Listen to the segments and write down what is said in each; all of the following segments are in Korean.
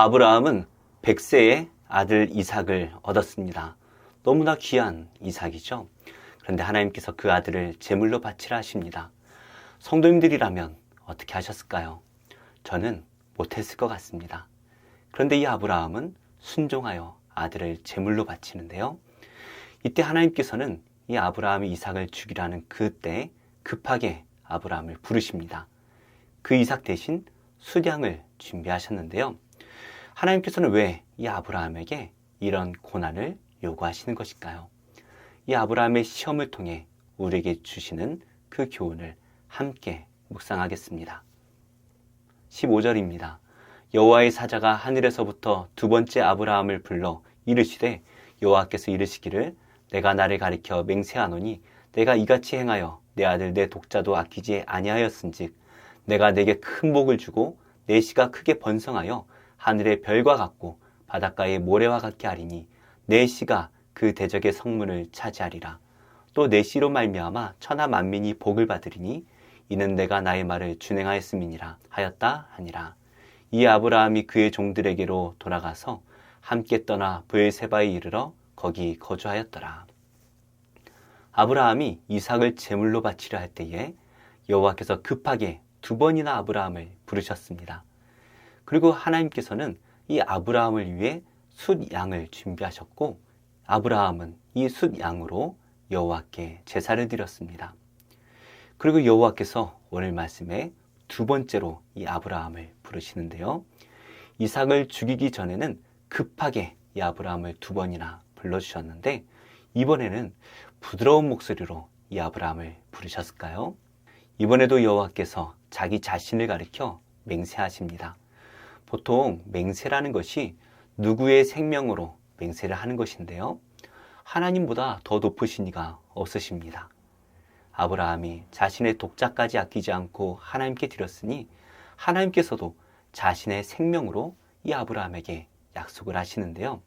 아브라함은 100세에 아들 이삭을 얻었습니다. 너무나 귀한 이삭이죠. 그런데 하나님께서 그 아들을 제물로 바치라 하십니다. 성도님들이라면 어떻게 하셨을까요? 저는 못했을 것 같습니다. 그런데 이 아브라함은 순종하여 아들을 제물로 바치는데요. 이때 하나님께서는 이 아브라함이 이삭을 죽이라는 그때 급하게 아브라함을 부르십니다. 그 이삭 대신 숫양을 준비하셨는데요. 하나님께서는 왜 이 아브라함에게 이런 고난을 요구하시는 것일까요? 이 아브라함의 시험을 통해 우리에게 주시는 그 교훈을 함께 묵상하겠습니다. 15절입니다. 여호와의 사자가 하늘에서부터 두 번째 아브라함을 불러 이르시되 여호와께서 이르시기를 내가 나를 가리켜 맹세하노니 내가 이같이 행하여 내 아들 내 독자도 아끼지 아니하였은즉 내가 내게 큰 복을 주고 내 씨가 크게 번성하여 하늘의 별과 같고 바닷가의 모래와 같게 하리니 내 씨가 그 대적의 성문을 차지하리라. 또 내 씨로 말미암아 천하 만민이 복을 받으리니 이는 내가 나의 말을 준행하였음이니라 하였다 하니라. 이 아브라함이 그의 종들에게로 돌아가서 함께 떠나 브엘세바에 이르러 거기 거주하였더라. 아브라함이 이삭을 제물로 바치려 할 때에 여호와께서 급하게 두 번이나 아브라함을 부르셨습니다. 그리고 하나님께서는 이 아브라함을 위해 숫양을 준비하셨고 아브라함은 이 숫양으로 여호와께 제사를 드렸습니다. 그리고 여호와께서 오늘 말씀에 두 번째로 이 아브라함을 부르시는데요. 이삭을 죽이기 전에는 급하게 이 아브라함을 두 번이나 불러주셨는데 이번에는 부드러운 목소리로 이 아브라함을 부르셨을까요? 이번에도 여호와께서 자기 자신을 가리켜 맹세하십니다. 보통 맹세라는 것이 누구의 생명으로 맹세를 하는 것인데요. 하나님보다 더 높으신 이가 없으십니다. 아브라함이 자신의 독자까지 아끼지 않고 하나님께 드렸으니 하나님께서도 자신의 생명으로 이 아브라함에게 약속을 하시는데요.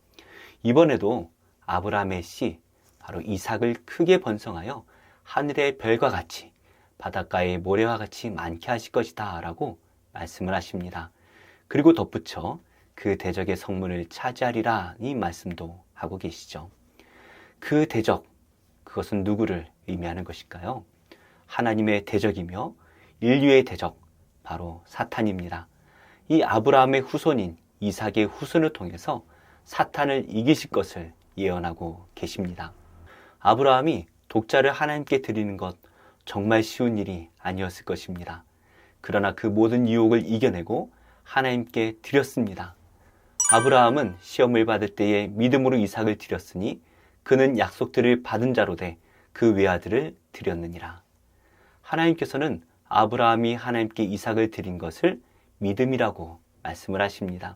이번에도 아브라함의 씨, 바로 이삭을 크게 번성하여 하늘의 별과 같이 바닷가의 모래와 같이 많게 하실 것이다 라고 말씀을 하십니다. 그리고 덧붙여 그 대적의 성문을 차지하리라 이 말씀도 하고 계시죠. 그 대적, 그것은 누구를 의미하는 것일까요? 하나님의 대적이며 인류의 대적, 바로 사탄입니다. 이 아브라함의 후손인 이삭의 후손을 통해서 사탄을 이기실 것을 예언하고 계십니다. 아브라함이 독자를 하나님께 드리는 것 정말 쉬운 일이 아니었을 것입니다. 그러나 그 모든 유혹을 이겨내고 하나님께 드렸습니다. 아브라함은 시험을 받을 때에 믿음으로 이삭을 드렸으니 그는 약속들을 받은 자로 돼 그 외아들을 드렸느니라. 하나님께서는 아브라함이 하나님께 이삭을 드린 것을 믿음이라고 말씀을 하십니다.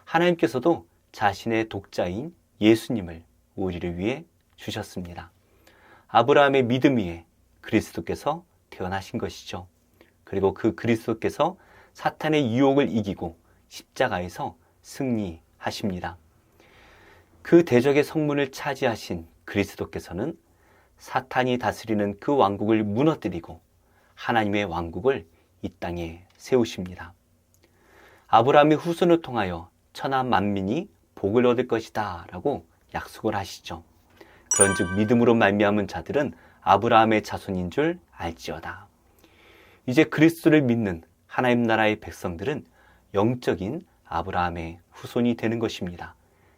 하나님께서도 자신의 독자인 예수님을 우리를 위해 주셨습니다. 아브라함의 믿음 위에 그리스도께서 태어나신 것이죠. 그리고 그 그리스도께서 사탄의 유혹을 이기고 십자가에서 승리하십니다. 그 대적의 성문을 차지하신 그리스도께서는 사탄이 다스리는 그 왕국을 무너뜨리고 하나님의 왕국을 이 땅에 세우십니다. 아브라함의 후손을 통하여 천하 만민이 복을 얻을 것이다 라고 약속을 하시죠. 그런즉 믿음으로 말미암은 자들은 아브라함의 자손인 줄 알지어다. 이제 그리스도를 믿는 하나님 나라의 백성들은 영적인 아브라함의 후손이 되는 것입니다.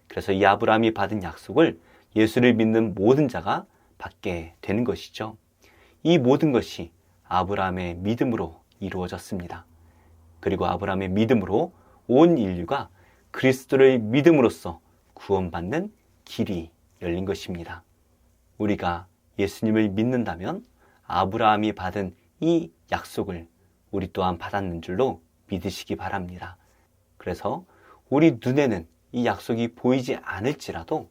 그래서 이 아브라함이 받은 약속을 예수를 믿는 모든 자가 받게 되는 것이죠. 이 모든 것이 아브라함의 믿음으로 이루어졌습니다. 그리고 아브라함의 믿음으로 온 인류가 그리스도를 믿음으로써 구원받는 길이 열린 것입니다. 우리가 예수님을 믿는다면 아브라함이 받은 이 약속을 우리 또한 받았는 줄로 믿으시기 바랍니다. 그래서 우리 눈에는 이 약속이 보이지 않을지라도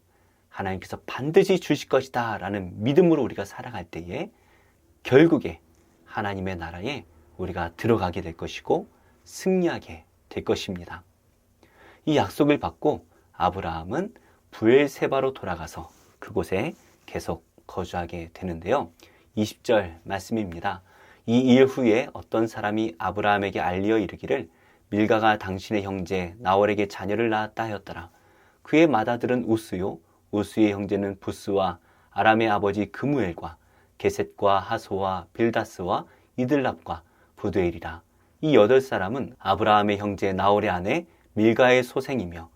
하나님께서 반드시 주실 것이다 라는 믿음으로 우리가 살아갈 때에 결국에 하나님의 나라에 우리가 들어가게 될 것이고 승리하게 될 것입니다. 이 약속을 받고 아브라함은 브엘세바로 돌아가서 그곳에 계속 거주하게 되는데요. 20절 말씀입니다. 이 일 후에 어떤 사람이 아브라함에게 알리어 이르기를 밀가가 당신의 형제 나홀에게 자녀를 낳았다 하였더라. 그의 맏아들은 우스요, 우스의 형제는 부스와 아람의 아버지 그무엘과 게셋과 하소와 빌다스와 이들랍과 부두엘이라. 이 8사람은 아브라함의 형제 나홀의 아내 밀가의 소생이며,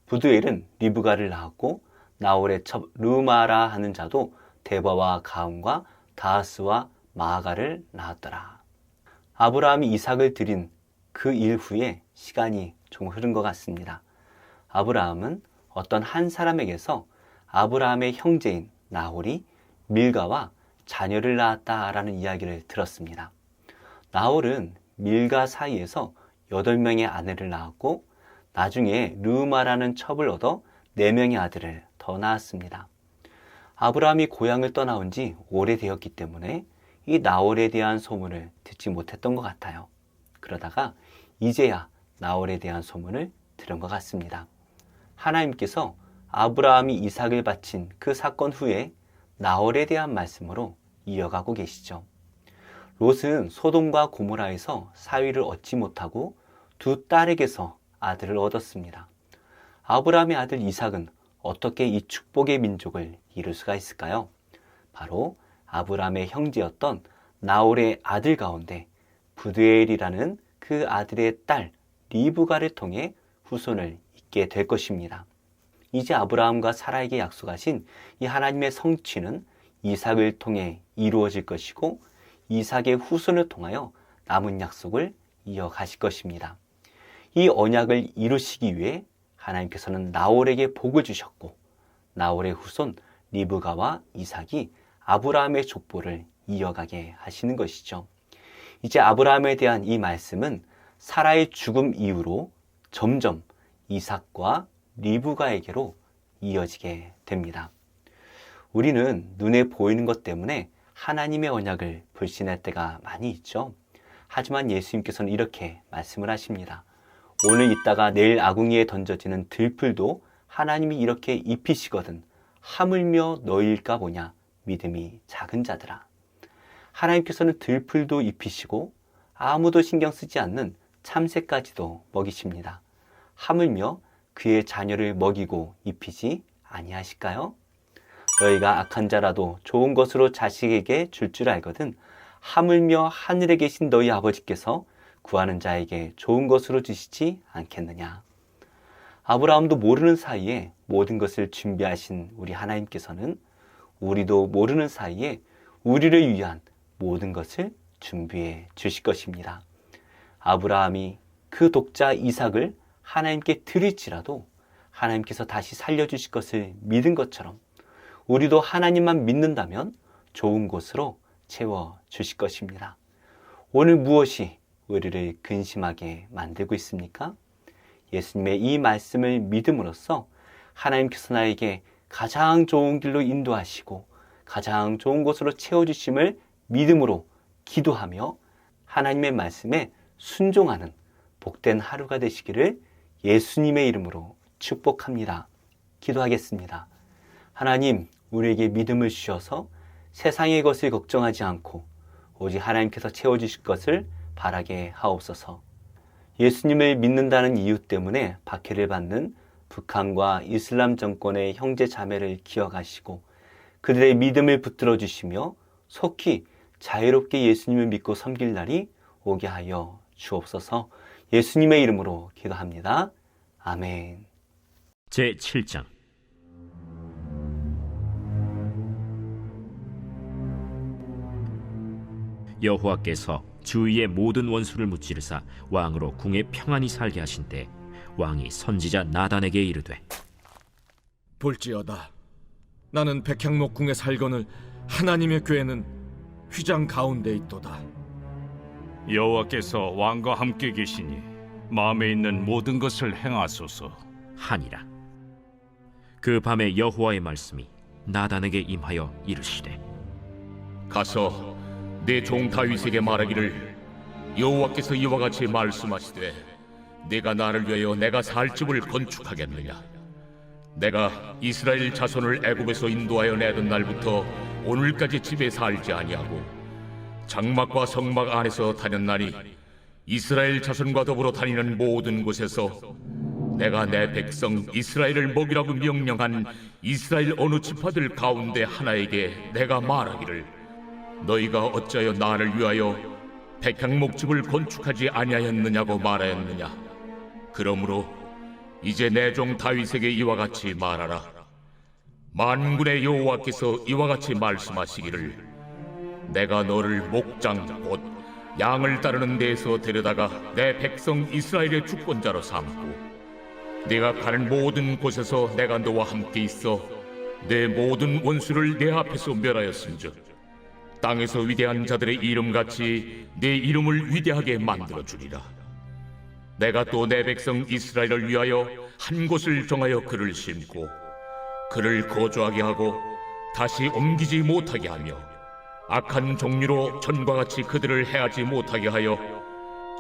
부두엘은 리브가를 낳았고, 나홀의 첩 르우마라 하는 자도 데바와 가움과 다하스와 마아가를 낳았더라. 아브라함이 이삭을 드린 그 일 후에 시간이 좀 흐른 것 같습니다. 아브라함은 어떤 한 사람에게서 아브라함의 형제인 나홀이 밀가와 자녀를 낳았다라는 이야기를 들었습니다. 나홀은 밀가 사이에서 8명의 아내를 낳았고, 나중에 르우마라는 첩을 얻어 4명의 아들을 더 낳았습니다. 아브라함이 고향을 떠나온 지 오래되었기 때문에 이 나홀에 대한 소문을 듣지 못했던 것 같아요. 그러다가 이제야 나홀에 대한 소문을 들은 것 같습니다. 하나님께서 아브라함이 이삭을 바친 그 사건 후에 나홀에 대한 말씀으로 이어가고 계시죠. 롯은 소돔과 고모라에서 사위를 얻지 못하고 두 딸에게서 아들을 얻었습니다. 아브라함의 아들 이삭은 어떻게 이 축복의 민족을 이룰 수가 있을까요? 바로 아브라함의 형제였던 나홀의 아들 가운데 부두엘이라는 그 아들의 딸 리브가를 통해 후손을 잇게 될 것입니다. 이제 아브라함과 사라에게 약속하신 이 하나님의 성취는 이삭을 통해 이루어질 것이고, 이삭의 후손을 통하여 남은 약속을 이어가실 것입니다. 이 언약을 이루시기 위해 하나님께서는 나홀에게 복을 주셨고, 나홀의 후손 리브가와 이삭이 아브라함의 족보를 이어가게 하시는 것이죠. 이제 아브라함에 대한 이 말씀은 사라의 죽음 이후로 점점 이삭과 리브가에게로 이어지게 됩니다. 우리는 눈에 보이는 것 때문에 하나님의 언약을 불신할 때가 많이 있죠. 하지만 예수님께서는 이렇게 말씀을 하십니다. 오늘 있다가 내일 아궁이에 던져지는 들풀도 하나님이 이렇게 입히시거든 하물며 너희일까 보냐, 믿음이 작은 자들아. 하나님께서는 들풀도 입히시고 아무도 신경 쓰지 않는 참새까지도 먹이십니다. 하물며 그의 자녀를 먹이고 입히지 아니하실까요? 너희가 악한 자라도 좋은 것으로 자식에게 줄 줄 알거든 하물며 하늘에 계신 너희 아버지께서 구하는 자에게 좋은 것으로 주시지 않겠느냐. 아브라함도 모르는 사이에 모든 것을 준비하신 우리 하나님께서는 우리도 모르는 사이에 우리를 위한 모든 것을 준비해 주실 것입니다. 아브라함이 그 독자 이삭을 하나님께 드릴지라도 하나님께서 다시 살려주실 것을 믿은 것처럼 우리도 하나님만 믿는다면 좋은 곳으로 채워주실 것입니다. 오늘 무엇이 우리를 근심하게 만들고 있습니까? 예수님의 이 말씀을 믿음으로써 하나님께서 나에게 가장 좋은 길로 인도하시고 가장 좋은 곳으로 채워주심을 믿음으로 기도하며 하나님의 말씀에 순종하는 복된 하루가 되시기를 예수님의 이름으로 축복합니다. 기도하겠습니다. 하나님, 우리에게 믿음을 주셔서 세상의 것을 걱정하지 않고 오직 하나님께서 채워주실 것을 바라게 하옵소서. 예수님을 믿는다는 이유 때문에 박해를 받는 북한과 이슬람 정권의 형제 자매를 기억하시고 그들의 믿음을 붙들어 주시며 속히 자유롭게 예수님을 믿고 섬길 날이 오게 하여 주옵소서. 예수님의 이름으로 기도합니다. 아멘. 제7장 여호와께서 주위의 모든 원수를 무찌르사 왕으로 궁에 평안히 살게 하신 때 왕이 선지자 나단에게 이르되 볼지어다 나는 백향목 궁에 살거늘 하나님의 궤는 휘장 가운데 있도다. 여호와께서 왕과 함께 계시니 마음에 있는 모든 것을 행하소서 하니라. 그 밤에 여호와의 말씀이 나단에게 임하여 이르시되 가서 내 종 다윗에게 말하기를 여호와께서 이와 같이 말씀하시되 내가 나를 위하여 내가 살 집을 건축하겠느냐. 내가 이스라엘 자손을 애굽에서 인도하여 내던 날부터 오늘까지 집에 살지 아니하고 장막과 성막 안에서 다녔나니 이스라엘 자손과 더불어 다니는 모든 곳에서 내가 내 백성 이스라엘을 먹이라고 명령한 이스라엘 어느 지파들 가운데 하나에게 내가 말하기를 너희가 어찌하여 나를 위하여 백향목집을 건축하지 아니하였느냐고 말하였느냐. 그러므로 이제 내 종 다윗에게 이와 같이 말하라. 만군의 여호와께서 이와 같이 말씀하시기를 내가 너를 목장 곧 양을 따르는 데에서 데려다가 내 백성 이스라엘의 주권자로 삼고 네가 가는 모든 곳에서 내가 너와 함께 있어 내 모든 원수를 내 앞에서 멸하였은즉 땅에서 위대한 자들의 이름같이 내 이름을 위대하게 만들어주리라. 내가 또 내 백성 이스라엘을 위하여 한 곳을 정하여 그를 심고 그를 거주하게 하고 다시 옮기지 못하게 하며 악한 종류로 전과 같이 그들을 해하지 못하게 하여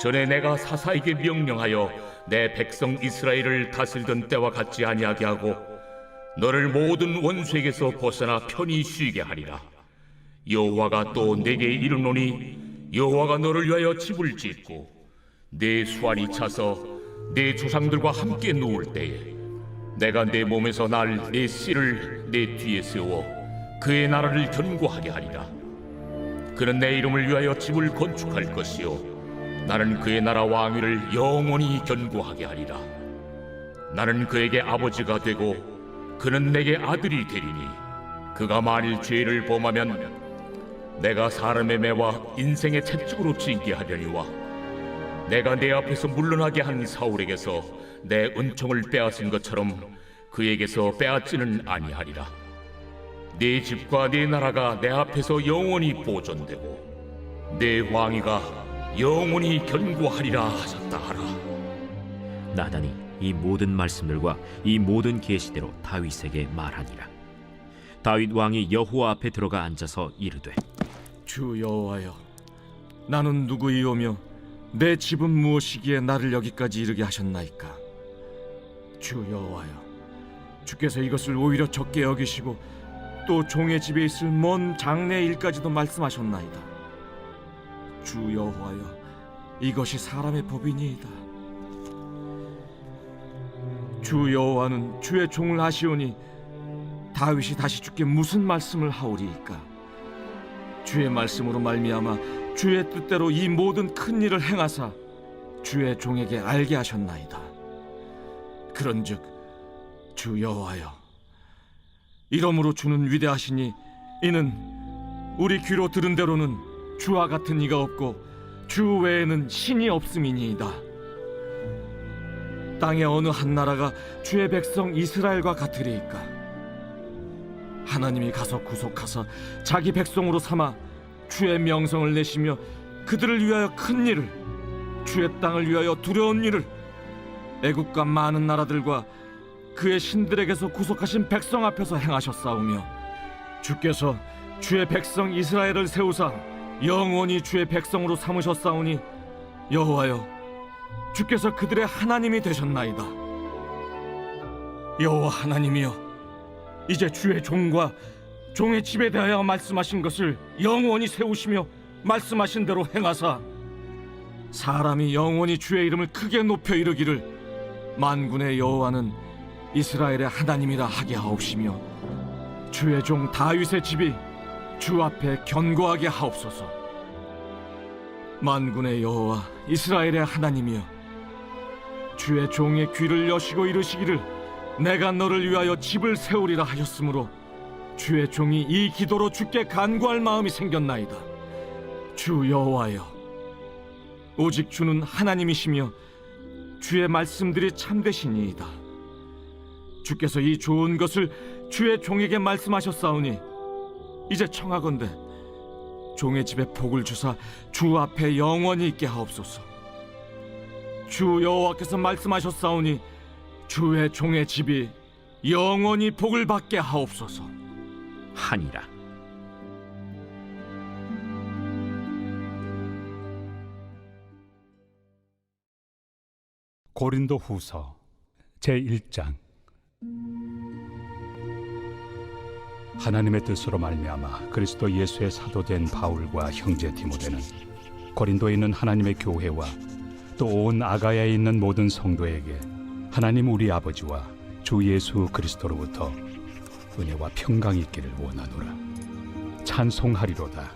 전에 내가 사사에게 명령하여 내 백성 이스라엘을 다스리던 때와 같지 아니하게 하고 너를 모든 원수에게서 벗어나 편히 쉬게 하리라. 여호와가 또 내게 이르노니 여호와가 너를 위하여 집을 짓고 내 수완이 차서 내 조상들과 함께 누울 때에 내가 내 몸에서 날 내 씨를 내 뒤에 세워 그의 나라를 견고하게 하리라. 그는 내 이름을 위하여 집을 건축할 것이요 나는 그의 나라 왕위를 영원히 견고하게 하리라. 나는 그에게 아버지가 되고 그는 내게 아들이 되리니 그가 만일 죄를 범하면 내가 사람의 매와 인생의 채찍으로 징계하려니와 내가 내 앞에서 물러나게 한 사울에게서 내 은총을 빼앗은 것처럼 그에게서 빼앗지는 아니하리라. 네 집과 네 나라가 내 앞에서 영원히 보존되고 내 왕위가 영원히 견고하리라 하셨다 하라. 나단이 이 모든 말씀들과 이 모든 계시대로 다윗에게 말하니라. 다윗 왕이 여호와 앞에 들어가 앉아서 이르되 주 여호와여, 나는 누구이오며 내 집은 무엇이기에 나를 여기까지 이르게 하셨나이까? 주 여호와여, 주께서 이것을 오히려 적게 여기시고 또 종의 집에 있을 먼 장래 일까지도 말씀하셨나이다. 주 여호와여, 이것이 사람의 법이니이다. 주 여호와는 주의 종을 아시오니 다윗이 다시 주께 무슨 말씀을 하오리이까? 주의 말씀으로 말미암아 주의 뜻대로 이 모든 큰 일을 행하사 주의 종에게 알게 하셨나이다. 그런즉 주 여호와여, 이러므로 주는 위대하시니 이는 우리 귀로 들은 대로는 주와 같은 이가 없고 주 외에는 신이 없음이니이다. 땅의 어느 한 나라가 주의 백성 이스라엘과 같으리이까? 하나님이 가서 구속하사 자기 백성으로 삼아 주의 명성을 내시며 그들을 위하여 큰 일을, 주의 땅을 위하여 두려운 일을 애국과 많은 나라들과 그의 신들에게서 구속하신 백성 앞에서 행하셨사오며 주께서 주의 백성 이스라엘을 세우사 영원히 주의 백성으로 삼으셨사오니 여호와여, 주께서 그들의 하나님이 되셨나이다. 여호와 하나님이여, 이제 주의 종과 종의 집에 대하여 말씀하신 것을 영원히 세우시며 말씀하신 대로 행하사 사람이 영원히 주의 이름을 크게 높여 이르기를 만군의 여호와는 이스라엘의 하나님이라 하게 하옵시며 주의 종 다윗의 집이 주 앞에 견고하게 하옵소서. 만군의 여호와 이스라엘의 하나님이여, 주의 종의 귀를 여시고 이르시기를 내가 너를 위하여 집을 세우리라 하셨으므로 주의 종이 이 기도로 주께 간구할 마음이 생겼나이다. 주 여호와여, 오직 주는 하나님이시며 주의 말씀들이 참되시니이다. 주께서 이 좋은 것을 주의 종에게 말씀하셨사오니 이제 청하건대 종의 집에 복을 주사 주 앞에 영원히 있게 하옵소서. 주 여호와께서 말씀하셨사오니 주의 종의 집이 영원히 복을 받게 하옵소서 하니라. 고린도 후서 제1장. 하나님의 뜻으로 말미암아 그리스도 예수의 사도된 바울과 형제 디모데는 고린도에 있는 하나님의 교회와 또 온 아가야에 있는 모든 성도에게 하나님 우리 아버지와 주 예수 그리스도로부터 은혜와 평강이 있기를 원하노라. 찬송하리로다.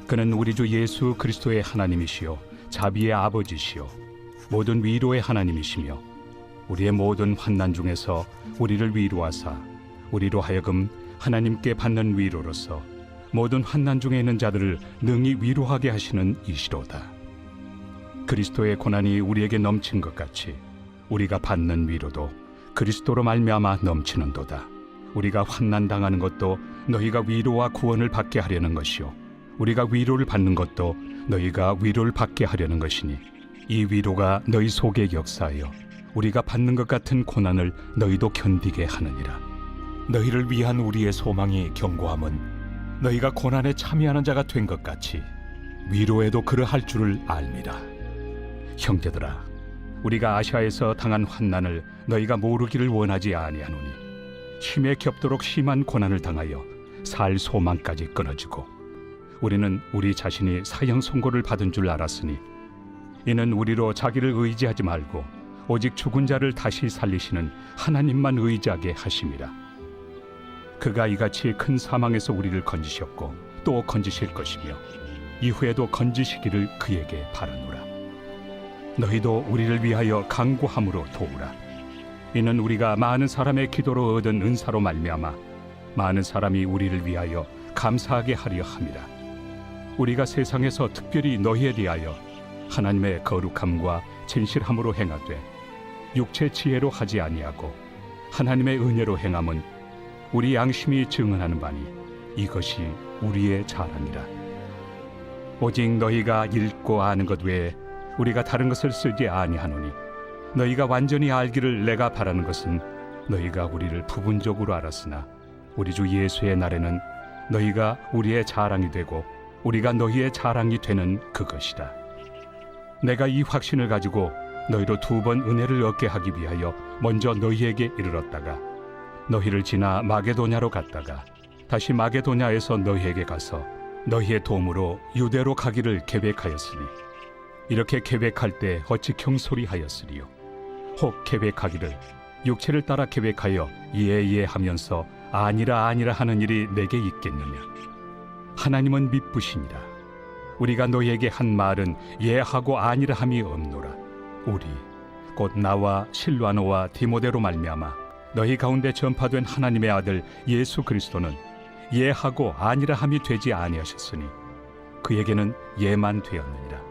그는 우리 주 예수 그리스도의 하나님이시요 자비의 아버지시요 모든 위로의 하나님이시며 우리의 모든 환난 중에서 우리를 위로하사 우리로 하여금 하나님께 받는 위로로서 모든 환난 중에 있는 자들을 능히 위로하게 하시는 이시로다. 그리스도의 고난이 우리에게 넘친 것 같이 우리가 받는 위로도 그리스도로 말미암아 넘치는도다. 우리가 환난 당하는 것도 너희가 위로와 구원을 받게 하려는 것이요 우리가 위로를 받는 것도 너희가 위로를 받게 하려는 것이니 이 위로가 너희 속에 역사하여 우리가 받는 것 같은 고난을 너희도 견디게 하느니라. 너희를 위한 우리의 소망이 견고함은 너희가 고난에 참여하는 자가 된 것 같이 위로에도 그러할 줄을 알미라. 형제들아, 우리가 아시아에서 당한 환난을 너희가 모르기를 원하지 아니하노니 심에 겹도록 심한 고난을 당하여 살 소망까지 끊어지고 우리는 우리 자신이 사형 선고를 받은 줄 알았으니 이는 우리로 자기를 의지하지 말고 오직 죽은 자를 다시 살리시는 하나님만 의지하게 하심이라. 그가 이같이 큰 사망에서 우리를 건지셨고 또 건지실 것이며 이후에도 건지시기를 그에게 바라노라. 너희도 우리를 위하여 간구함으로 도우라. 이는 우리가 많은 사람의 기도로 얻은 은사로 말미암아 많은 사람이 우리를 위하여 감사하게 하려 함이라. 우리가 세상에서 특별히 너희에 대하여 하나님의 거룩함과 진실함으로 행하되 육체 지혜로 하지 아니하고 하나님의 은혜로 행함은 우리 양심이 증언하는 바니 이것이 우리의 자랑이라. 오직 너희가 읽고 아는 것 외에 우리가 다른 것을 쓰지 아니하노니 너희가 완전히 알기를 내가 바라는 것은 너희가 우리를 부분적으로 알았으나 우리 주 예수의 날에는 너희가 우리의 자랑이 되고 우리가 너희의 자랑이 되는 그것이다. 내가 이 확신을 가지고 너희로 2번 은혜를 얻게 하기 위하여 먼저 너희에게 이르렀다가 너희를 지나 마게도냐로 갔다가 다시 마게도냐에서 너희에게 가서 너희의 도움으로 유대로 가기를 계획하였으니 이렇게 계획할 때 어찌 경솔이하였으리요. 혹 계획하기를 육체를 따라 계획하여 예하면서 아니라 하는 일이 내게 있겠느냐. 하나님은 미쁘시니라. 우리가 너희에게 한 말은 예하고 아니라 함이 없노라. 우리 곧 나와 실와노와 디모데로 말미암아 너희 가운데 전파된 하나님의 아들 예수 그리스도는 예하고 아니라 함이 되지 아니하셨으니 그에게는 예만 되었느니라.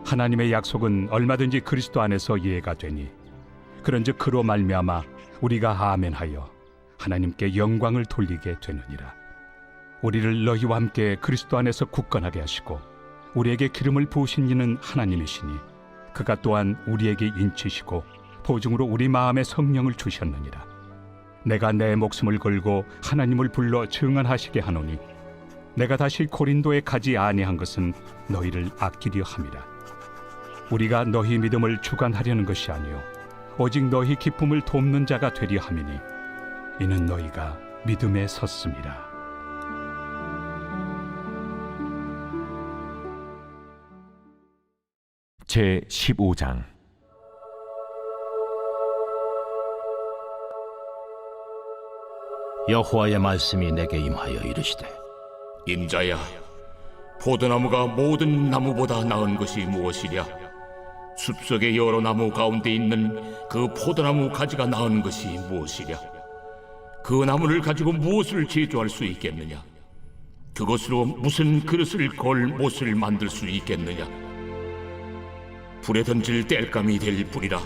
하나님의 약속은 얼마든지 그리스도 안에서 예가 되니 그런즉 그로 말미암아 우리가 아멘하여 하나님께 영광을 돌리게 되느니라. 우리를 너희와 함께 그리스도 안에서 굳건하게 하시고 우리에게 기름을 부으신 이는 하나님이시니 그가 또한 우리에게 인치시고 보증으로 우리 마음에 성령을 주셨느니라. 내가 내 목숨을 걸고 하나님을 불러 증언하시게 하노니 내가 다시 고린도에 가지 아니한 것은 너희를 아끼려 함이라. 우리가 너희 믿음을 주관하려는 것이 아니요 오직 너희 기쁨을 돕는 자가 되려 함이니 이는 너희가 믿음에 섰음이라. 제 15장. 여호와의 말씀이 내게 임하여 이르시되 인자야, 포도나무가 모든 나무보다 나은 것이 무엇이랴? 숲속의 여러 나무 가운데 있는 그 포도나무 가지가 나은 것이 무엇이랴? 그 나무를 가지고 무엇을 제조할 수 있겠느냐? 그것으로 무슨 그릇을 걸 못을 만들 수 있겠느냐? 불에 던질 땔감이 될 뿐이라.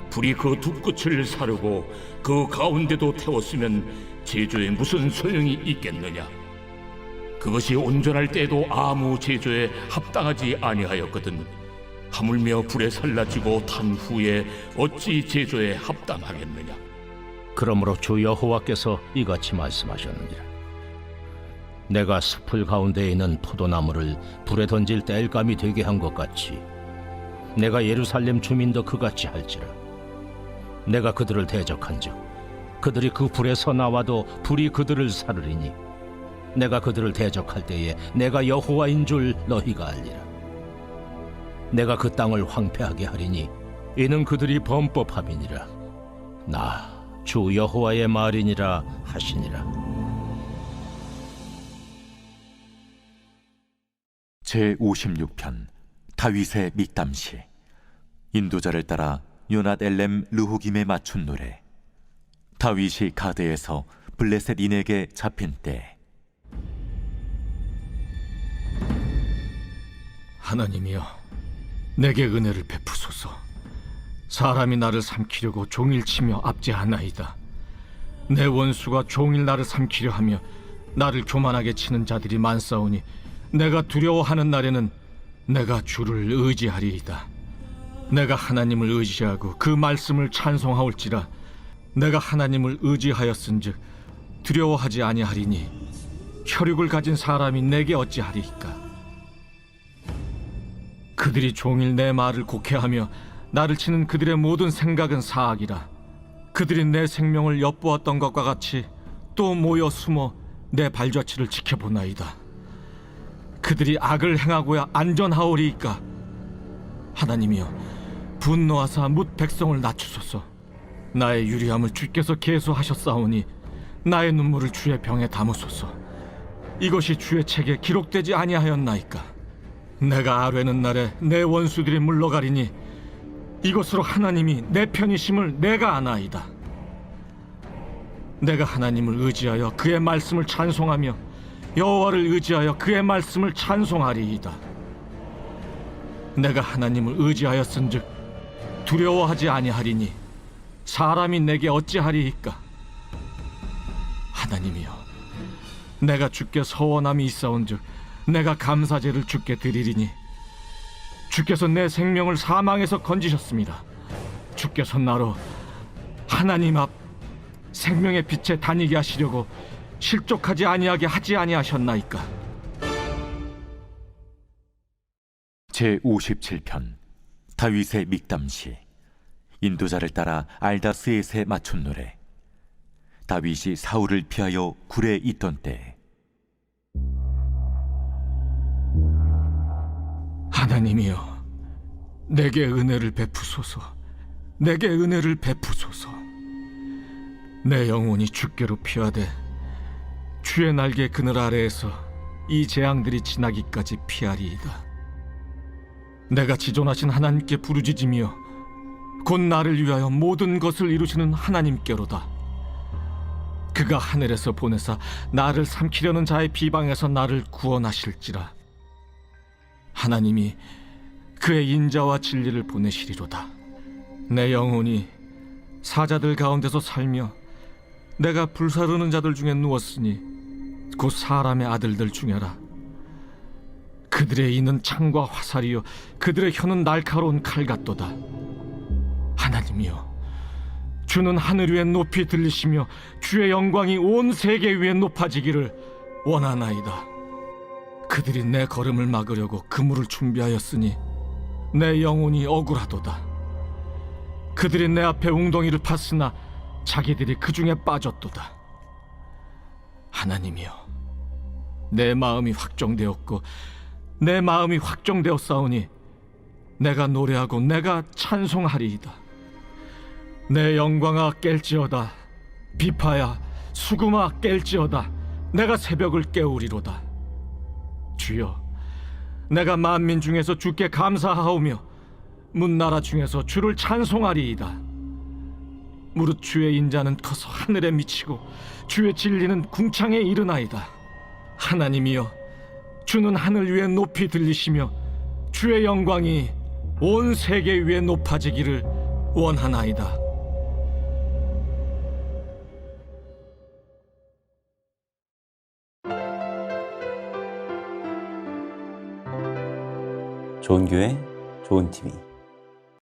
불이 그 두 끝을 사르고 그 가운데도 태웠으면 제조에 무슨 소용이 있겠느냐? 그것이 온전할 때도 아무 제조에 합당하지 아니하였거든 하물며 불에 살라지고 탄 후에 어찌 제조에 합당하겠느냐? 그러므로 주 여호와께서 이같이 말씀하셨느니라. 내가 숲을 가운데 있는 포도나무를 불에 던질 땔감이 되게 한 것 같이 내가 예루살렘 주민도 그같이 할지라. 내가 그들을 대적한즉 그들이 그 불에서 나와도 불이 그들을 사르리니 내가 그들을 대적할 때에 내가 여호와인 줄 너희가 알리라. 내가 그 땅을 황폐하게 하리니 이는 그들이 범법함이니라. 나 주 여호와의 말이니라 하시니라. 제56편 다윗의 믹담시. 인도자를 따라 요낫 엘렘 르후김에 맞춘 노래. 다윗이 가드에서 블레셋 인에게 잡힌 때. 하나님이여, 내게 은혜를 베푸소서. 사람이 나를 삼키려고 종일 치며 압제하나이다. 내 원수가 종일 나를 삼키려 하며 나를 교만하게 치는 자들이 많사오니 내가 두려워하는 날에는 내가 주를 의지하리이다. 내가 하나님을 의지하고 그 말씀을 찬송하올지라. 내가 하나님을 의지하였은즉 두려워하지 아니하리니 혈육을 가진 사람이 내게 어찌하리이까. 그들이 종일 내 말을 곡해하며 나를 치는 그들의 모든 생각은 사악이라. 그들이 내 생명을 엿보았던 것과 같이 또 모여 숨어 내 발자취를 지켜보나이다. 그들이 악을 행하고야 안전하오리이까. 하나님이여, 분노하사 뭇 백성을 낮추소서. 나의 유리함을 주께서 계수하셨사오니 나의 눈물을 주의 병에 담으소서. 이것이 주의 책에 기록되지 아니하였나이까. 내가 아뢰는 날에 내 원수들이 물러가리니 이것으로 하나님이 내 편이심을 내가 아나이다. 내가 하나님을 의지하여 그의 말씀을 찬송하며 여호와를 의지하여 그의 말씀을 찬송하리이다. 내가 하나님을 의지하였은즉 두려워하지 아니하리니 사람이 내게 어찌하리이까. 하나님이여, 내가 주께 서원함이 있사온즉 내가 감사제를 주께 드리리니 주께서 내 생명을 사망에서 건지셨습니다. 주께서 나로 하나님 앞 생명의 빛에 다니게 하시려고 실족하지 아니하게 하지 아니하셨나이까. 제57편 다윗의 믹담시. 인도자를 따라 알다스엣에 맞춘 노래. 다윗이 사울을 피하여 굴에 있던 때. 하나님이여, 내게 은혜를 베푸소서. 내게 은혜를 베푸소서. 내 영혼이 주께로 피하되 주의 날개 그늘 아래에서 이 재앙들이 지나기까지 피하리이다. 내가 지존하신 하나님께 부르짖으며 곧 나를 위하여 모든 것을 이루시는 하나님께로다. 그가 하늘에서 보내사 나를 삼키려는 자의 비방에서 나를 구원하실지라. 하나님이 그의 인자와 진리를 보내시리로다. 내 영혼이 사자들 가운데서 살며 내가 불사르는 자들 중에 누웠으니 곧 사람의 아들들 중에라. 그들의 이는 창과 화살이요 그들의 혀는 날카로운 칼 같도다. 하나님이여, 주는 하늘 위에 높이 들리시며 주의 영광이 온 세계 위에 높아지기를 원하나이다. 그들이 내 걸음을 막으려고 그물을 준비하였으니 내 영혼이 억울하도다. 그들이 내 앞에 웅덩이를 팠으나 자기들이 그 중에 빠졌도다. 하나님이여, 내 마음이 확정되었고 내 마음이 확정되었사오니 내가 노래하고 내가 찬송하리이다. 내 영광아 깰지어다. 비파야 수금아 깰지어다. 내가 새벽을 깨우리로다. 주여, 내가 만민 중에서 주께 감사하오며 문나라 중에서 주를 찬송하리이다. 무릇 주의 인자는 커서 하늘에 미치고 주의 진리는 궁창에 이르나이다. 하나님이여, 주는 하늘 위에 높이 들리시며 주의 영광이 온 세계 위에 높아지기를 원하나이다. 좋은 교회, 좋은 TV.